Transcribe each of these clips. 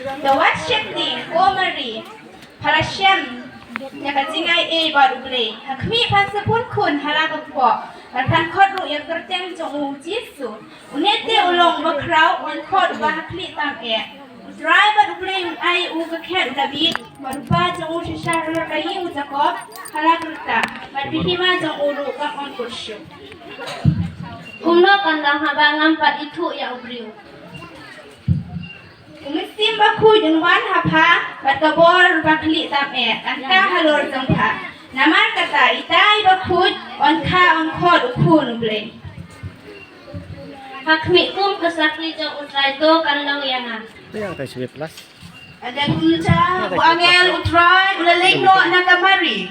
The what shifting Gomari Parashem Yakajingai Badu Blay Hakmi Pansapun Kun Halakapok Kan Kodu Yakerteng Jong Jitsu Unete Ulong Bakrau on Kod Bahakli Tam Air Drive Badu Blay I Uga Cat David Badupa Jong Shishar Rayi Uzakob Halakrita Badihima Jong Ulu Kang on Kushu Umno Kandang Habangan Pat Itu Ya Ubriu Umisim baku jengwan hapa batabor bakli tamet angka halor jengpa namar kata itai baku onka onkod ukun ble hakmi kum kesakli jeng utrai to kandang yana yang tes plus ada kunca angel utrai ulaleng no nakamari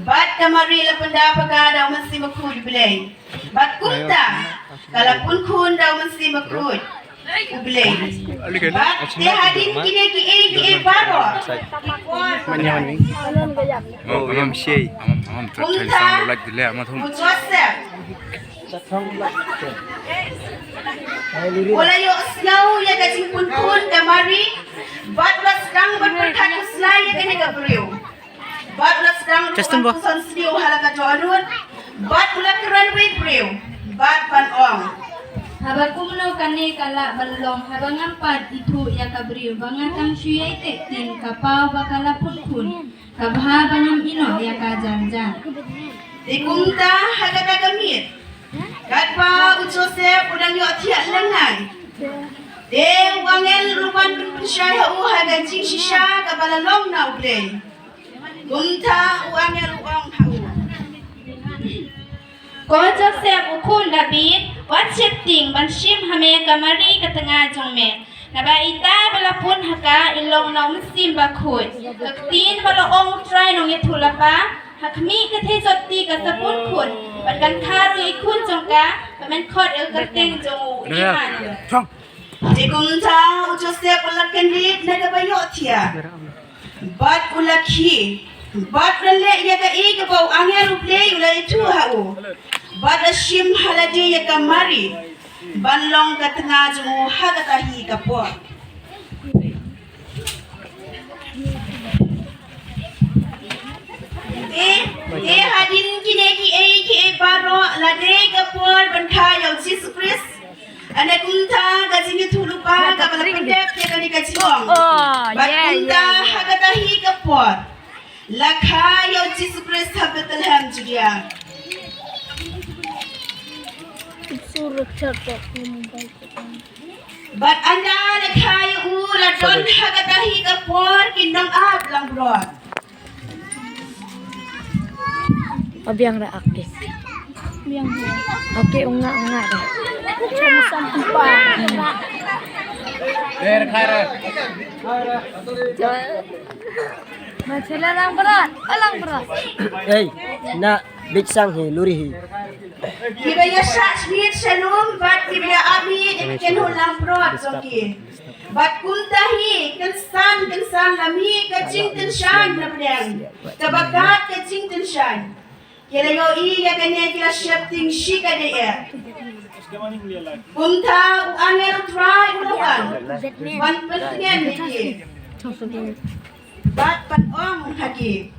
bat kamari la pendapat daw mesti baku ble bat kunta kalapun kun daw mesti baku Ublay. Bat dia hadin kini baro. Manyawan ni. Oh, amam shay. Amam tercari sang bulat dile amat hum. Joseph. Wala yo snow ya kajing kun kamari. Bat la sedang berperkat uslay ya kini gabriu. Bat la sedang berperkat sliu halaka joanun. Bat ulah keren wait briu. Bat pan ong. Habang kumno kani kala balong habang ampat itu ya kabriu bangan kang syai tetin kapau bakala putkun kabha banam ino ya kajanjan Ikumta hagata gamit katpa Joseph udang yo tiak lengai de wangel rupan pensyai u haga jing shisha kabala long na ublay kumta wangel uang hau Ko Joseph ukun David wat shifting ban shim hame kamari katengah jongme naba ita balapun haka ilong na umsim bakut kaktin balong try nong yatulapa hakmi kathe jotti katapun kun batkan tharu ikun jongka pamen khot el kateng jongu iman Ikumta Joseph ulakan dit nagabayo tia bat ulaki bat lele ya ka ikabau angel ublay ulay itu hau Bada shim haladi ya kamari banlong ka tengah jungu hagatahi kapwa hadin kineki ki baro lade kapwa bantha yaw Jesus Christ ane kunta gajingi thulupa ka balapendep te kani kachong kunta hagatahi kapwa lakha yaw Jesus Christ ha Bethlehem Judea But anda nakhaya ula don hagatahi kapor kindang ab lang brod. Pabiang ra aktif. Oke unga deh. Sama pa. Macela lang berat. Alang berat. Hey, na bitsang hi luri hi. Kibaya shachmit shalom bat kibaya abi kenhul lang brod zoki. Bat kuntahi kansan lami kacing tenshan na breng. Tabagat kacing tenshan. Kila yo iya kanya kila shifting shika de e. Kunta angel try ulawan. Wan pengen iki. Bat pan ong haki.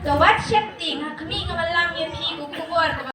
The what shifting hakmi